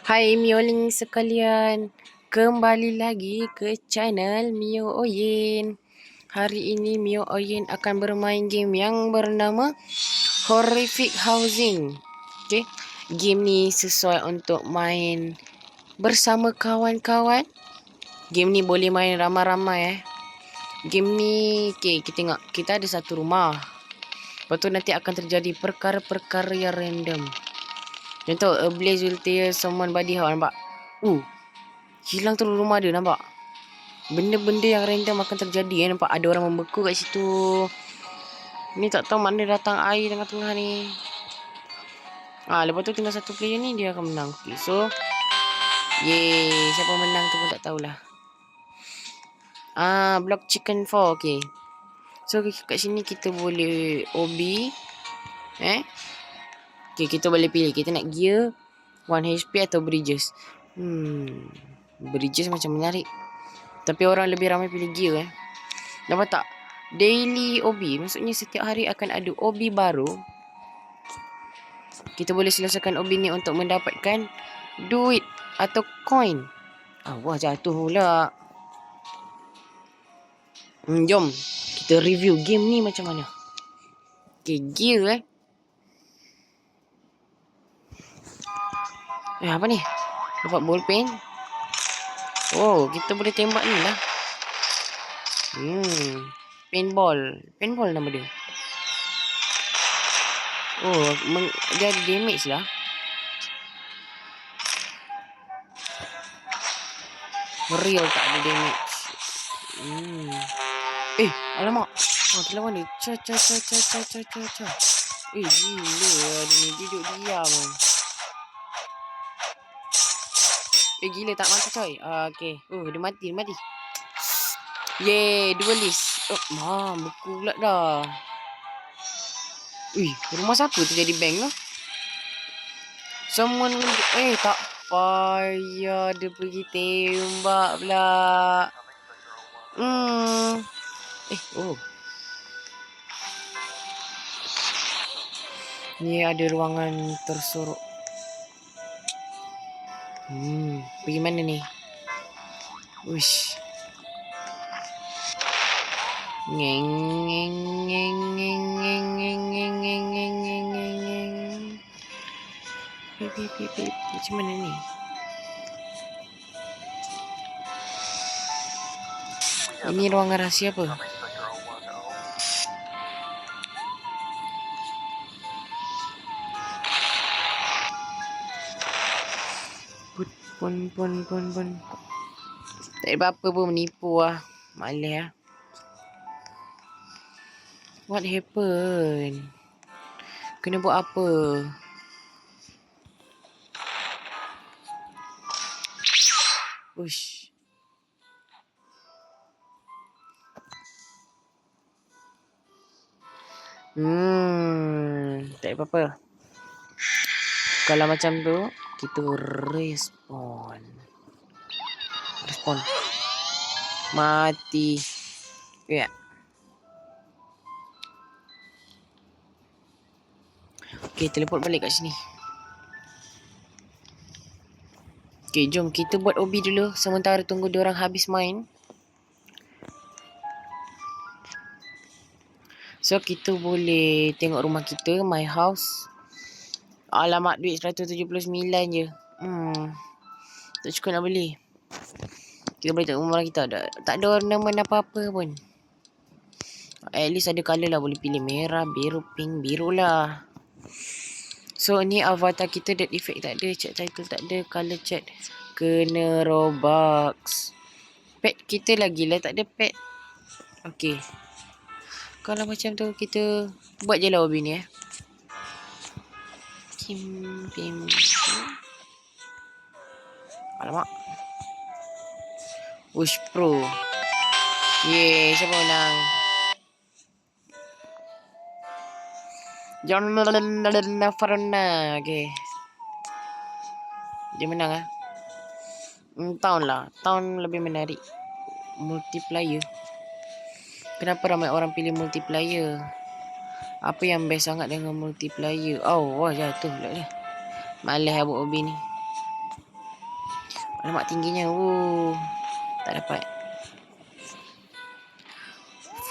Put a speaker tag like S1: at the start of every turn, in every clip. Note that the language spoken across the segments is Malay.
S1: Hai Mioling sekalian, kembali lagi ke channel Mio Oyin. Hari ini Mio Oyin akan bermain game yang bernama Horrific Housing. Okay, game ni sesuai untuk main bersama kawan-kawan. Game ni boleh main ramai-ramai Game ni, okay, kita tengok, kita ada satu rumah. Lepas tu nanti akan terjadi perkara-perkara yang random. Contoh, a blaze will tear someone body out, nampak? Hilang terus rumah dia, nampak? Benda-benda yang random akan terjadi, nampak? Ada orang membeku kat situ. Ni tak tahu mana datang air tengah-tengah ni. Lepas tu tinggal satu player ni, dia akan menang. Okay, so, yeay, siapa menang tu pun tak tahulah. Block chicken 4, okay. So, kat sini kita boleh OB. Okay, kita boleh pilih. Kita nak gear, 1 HP atau bridges. Bridges macam menarik. Tapi orang lebih ramai pilih gear Nampak tak? Daily OB. Maksudnya setiap hari akan ada OB baru. Kita boleh selesaikan OB ni untuk mendapatkan duit atau coin. Wah, jatuh pula. Jom kita review game ni macam mana. Okay, gear apa ni? Dapat ballpen. Kita boleh tembak ni lah. Paintball nama dia. Dia ada damage lah. Real tak ada damage. Alamak. Terlawan dia. Cha. Gila dia ni. Duduk diam. Gila tak mati coy. Okay. Dia mati. Yeay, duelist. Beku pula dah. Rumah siapa tu jadi bank lah? Someone tak payah dia pergi tembak pula. Ni ada ruangan tersorok. Pergi mana ni? Uish. Macam mana ni? Ini ruangan rahsia apa? Pun. Tak ada apa-apa pun, menipu lah. Malas. What happened? Kena buat apa? Ush. Tak ada apa-apa. Kalau macam tu, kita respawn. Mati. Okay, teleport balik kat sini. Okay, jom kita buat OB dulu. Sementara tunggu diorang habis main. So, kita boleh tengok rumah kita. My house. Alamak, duit 179 je. Tak cukup nak beli. Kita boleh tengok rumah kita. Tak ada ornament apa-apa pun. At least ada colour lah. Boleh pilih merah, biru, pink, biru lah. So, ni avatar kita. Dead effect tak ada. Chat title tak ada. Color chat. Kena Robux. Pet kita lagi lah. Tak ada pet. Okay. Kalau macam tu, kita buat je lah OB ni Pim. Alamak. Wish Pro. Yeay, siapa menang? Jangan Farona. Okay. Dia menang Town lebih menarik. Multiplayer. Kenapa ramai orang pilih multiplayer? Apa yang best sangat dengan multiplayer? Wah, jatuh pula dia. Malas buat OB ni. Alamak tingginya. Tak dapat.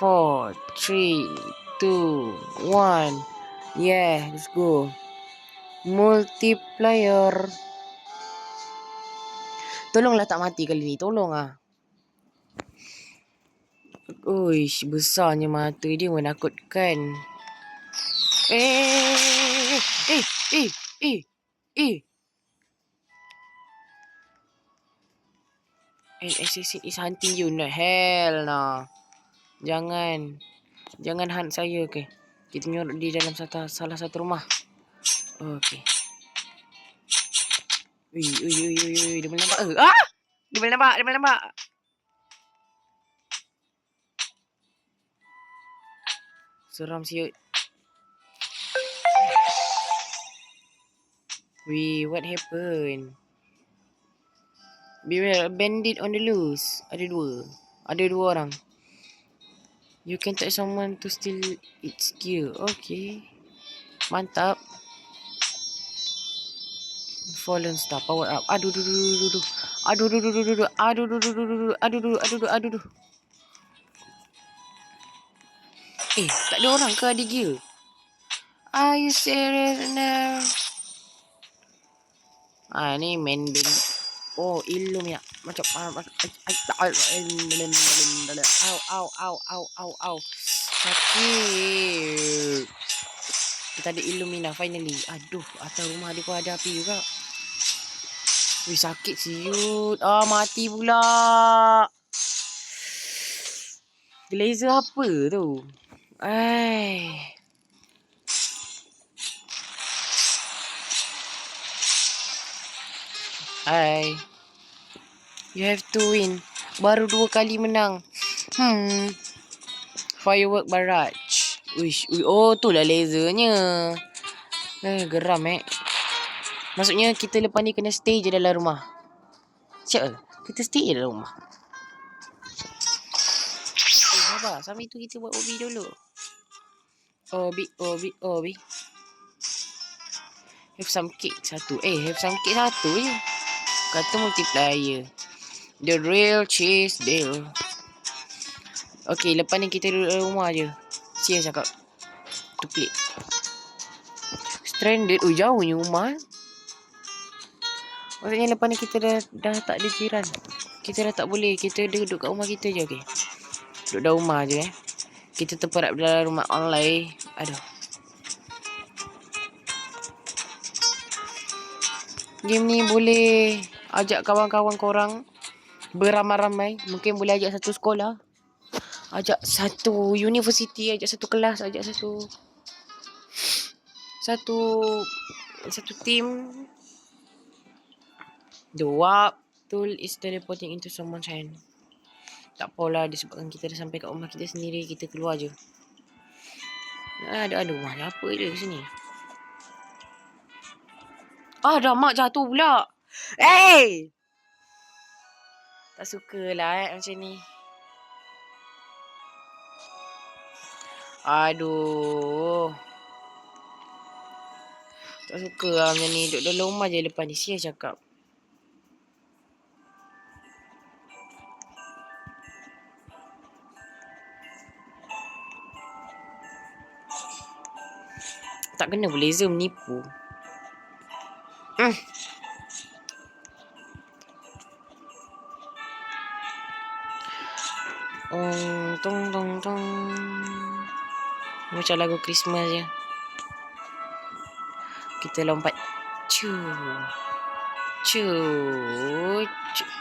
S1: 4, 3, 2, 1. Yeah, let's go. Multiplier. Tolonglah tak mati kali ni. Tolong ah. Uish, besarnya mata dia menakutkan. Eh. Assassin is hunting you. No, hell no. Jangan hunt saya ke. Kita nyorok di dalam salah satu rumah. Okay. Ui, dia boleh nampak. Dia boleh nampak. Seram siut. What happened? Beware, a bandit on the loose. Ada dua orang. You can touch someone to steal its gear. Okay. Mantap. Fallen star, power up. Aduh. Tak ada orang ke ada gear? Are you serious now? Ni main band. Oh, Illumina. Macam au. Sakit. Kita ada Illumina finally. Aduh, atas rumah dia pun ada api juga. Sakit siut. Mati pula. Laser apa tu? You have to win. Baru 2 kali menang. Firework barrage. Tu lah lasernya. Geram Maksudnya kita lepas ni kena stay je dalam rumah. Siap kita stay je dalam rumah. Sabar. Sambil tu kita buat OB dulu. OB. Have some cake satu. Have some cake satu je. Kata multiplier. The real cheese deal. Okay, lepas ni kita duduk dalam rumah je. Sia cakap. Tu klik. Stranded. Jauhnya rumah. Maksudnya lepas ni kita dah tak ada jiran. Kita dah tak boleh. Kita duduk kat rumah kita je. Okay. Duduk dalam rumah je Kita terperap dalam rumah online. Aduh. Game ni boleh ajak kawan-kawan korang beramai-ramai. Mungkin boleh ajak satu sekolah, ajak satu universiti, ajak satu kelas, ajak satu team. The warp tool is teleporting into someone's hand. Tak apalah, disebabkan kita dah sampai kat rumah kita sendiri, kita keluar je. Ada rumah apa je kat sini. Dah mak jatuh pula. Tak sukalah macam ni. Aduh. Tak suka lah macam ni. Duduk dalam rumah je lepas ni. Sia cakap. Tak kena laser menipu. Tong. Macam lagu Christmas je. Kita lompat. Cu.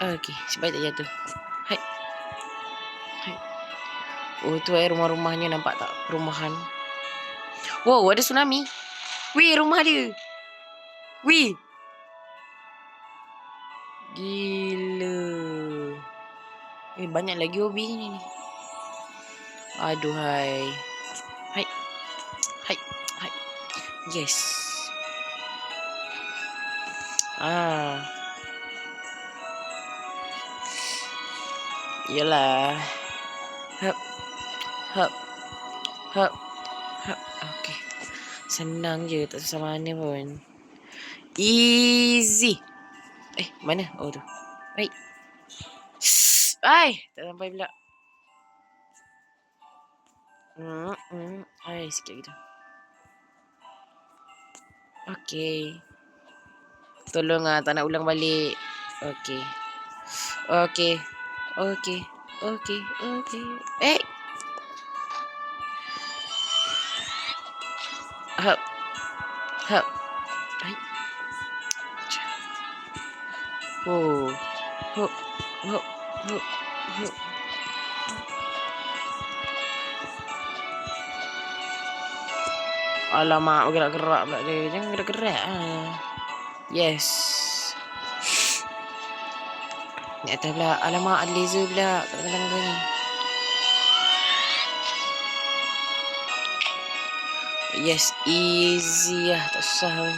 S1: Okay, supaya tak jatuh. Hai. Tu rumah-rumahnya nampak tak? Perumahan. Wow, ada tsunami. Rumah dia. Gila. Banyak lagi hobi ni. Aduhai. Hai. Yes. Yalah. Hop. Okay. Senang je, tak susah mana pun. Easy. Mana? Tu. Baik. Ai, tak sampai pula. Ai, sikit lagi tu. Okey. Tolong tak nak ulang balik. Okey. Okey. Okey. Okey. Okey. Hap. Hap. Ai. Oh. Hop. Hop. Hop. Hop. Alamak, gerak-gerak pula dia. Jangan gerak-gerak. Yes. Ni atas pula. Alamak, ada laser pula kat tengah-tengah ni. Yes, easy lah. Tak susah pun.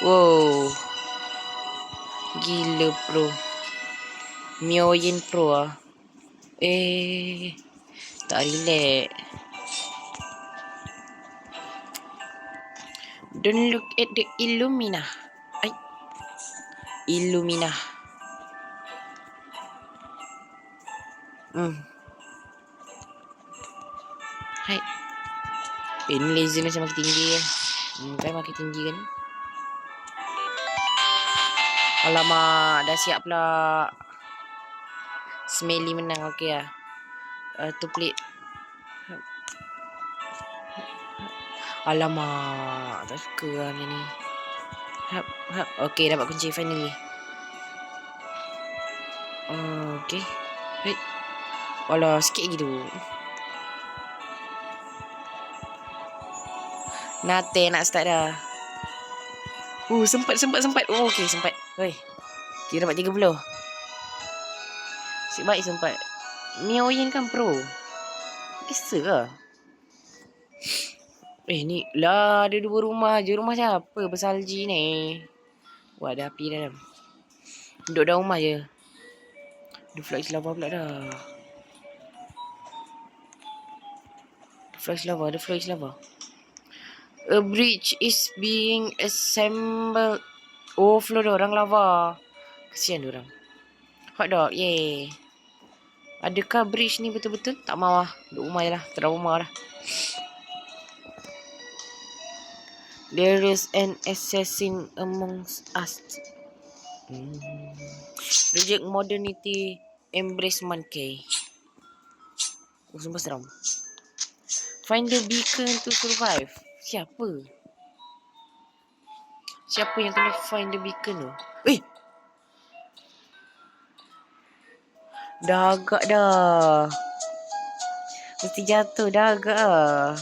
S1: Wow. Gila pro. Mioyin pro lah. Tak relax. Don't look at the Illumina. Illumina. Hai. Ini laser macam makin tinggi kan. Kan makin tinggi kan. Alamak, dah siap pula. Smelly menang, okey lah. Tu plate. Alamak, tak suka lah macam ni. Okey, dapat kunci finally. Okey. Alah, sikit lagi tu. Nate nak start dah. Sempat. Okey, sempat. Hoi. Kira dapat 30. Asyik baik sempat. Mioyin kan pro. Biasa lah. Ni lah ada 2 rumah je. Rumah siapa bersalji ni? Wah, ada api dalam. Duduk dalam rumah je. Ada flash lava pula dah. Flash lava. A bridge is being assembled. Flow dah orang lava. Kesian orang. Hotdog, yay. Adakah bridge ni betul-betul? Tak mahu lah. Duduk rumah je lah. Trauma dah. There is an assassin amongst us. Reject modernity. Embrace monkey. Sumpah seram. Find the beacon to survive. Siapa yang kena find the beacon tu? Dah agak dah. Mesti jatuh dah agak lah.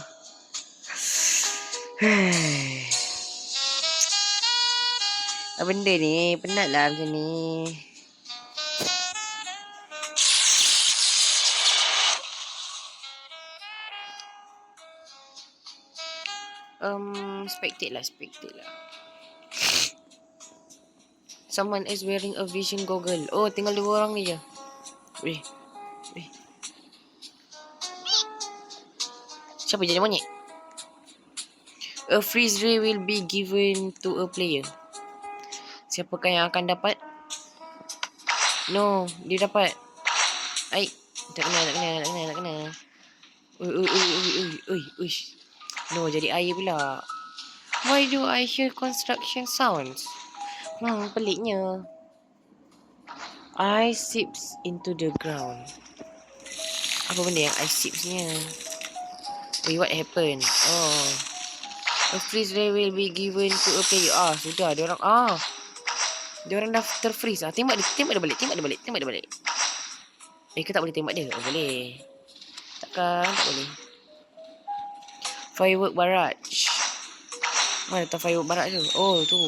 S1: Apa benda ni? Penat lah macam ni. Spectate lah. Someone is wearing a vision goggle. Tinggal 2 orang ni je. Weh. Siapa jadi monyet? A freeze ray will be given to a player. Siapakah yang akan dapat? No, dia dapat. Tak kena. Ui. No, jadi air pula. Why do I hear construction sounds? Peliknya. Ice seeps into the ground. Apa benda yang ice seepsnya? What happened? A freeze ray will be given to a player. Sudah. Dia orang dah terfreeze. Tembak dia balik. Ke tak boleh tembak dia? Boleh. Takkan tak boleh. Firework barrage. Mana tak firework barrage tu? Tu.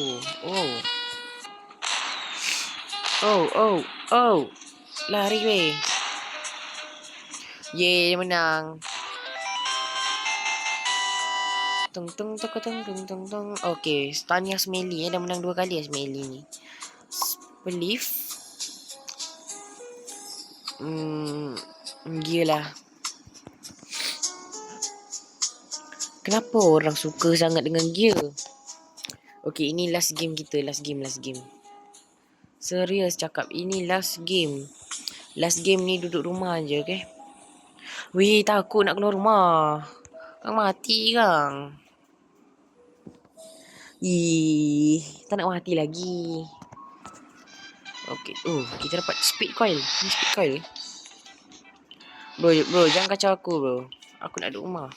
S1: Lari weh. Yeay, dia menang. Tung. Okay, stun yang smelly dah menang 2 kali ya smelly ni. Belief. Gila. Kenapa orang suka sangat dengan gear? Okay, ini last game kita. Last game. Serius cakap, ini last game. Last game ni duduk rumah je, okay? Weh, takut nak keluar rumah. Kang mati kang. Tak nak mati lagi. Okay. Kita dapat speed coil. Ni speed coil ke? Bro, jangan kacau aku, bro. Aku nak duduk rumah.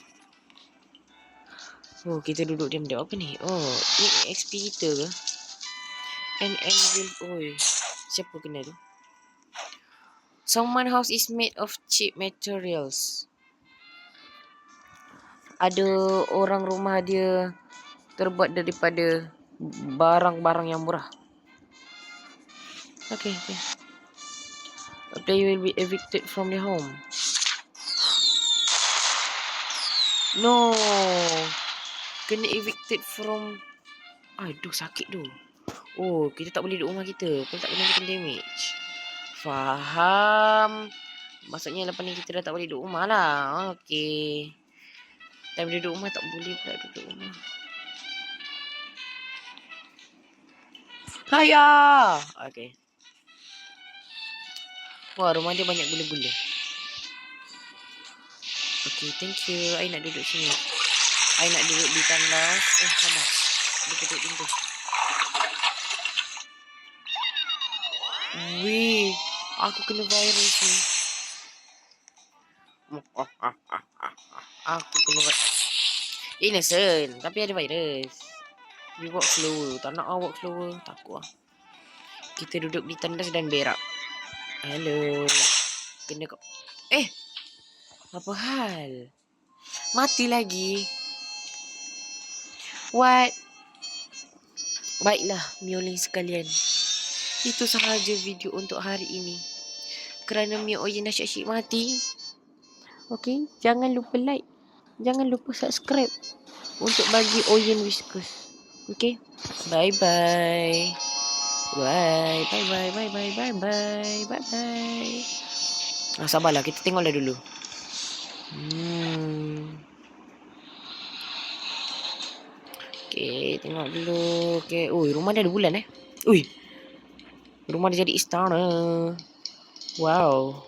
S1: Kita duduk diam-diam. Apa ni? Ni XP kita ke? And will... siapa kena tu? Someone house is made of cheap materials. Ada orang rumah dia terbuat daripada barang-barang yang murah. Okay. A player will be evicted from their home. No. Kena evicted from... Aduh, sakit tu. Kita tak boleh duduk rumah kita. Kalau tak kena damage. Faham. Maksudnya lepas ni kita dah tak boleh duduk rumah lah. Okay. Time duduk rumah tak boleh pula duduk rumah. Hayah. Okay. Wah, rumah dia banyak gula-gula. Okay, thank you. I nak duduk sini. I nak duduk di tandas. Sabar. Dia duduk pintu. Weh, aku kena virus ni. Aku kena virus. Innocent, tapi ada virus. We walk slower. Tak nak walk slower. Takut lah. Kita duduk di tandas dan berak. Hello. Kena kau. Apa hal? Mati lagi. What? Baiklah, mioling sekalian. Itu sahaja video untuk hari ini. Kerana Mio Oyen asyik mati. Okay, jangan lupa like. Jangan lupa subscribe untuk bagi Oyen Whiskers. Okay, bye-bye. Bye-bye. Sabarlah, kita tengoklah dulu. Okay, tengok dulu. Okay, rumah dia ada bulan Rumah dia jadi istana. Wow.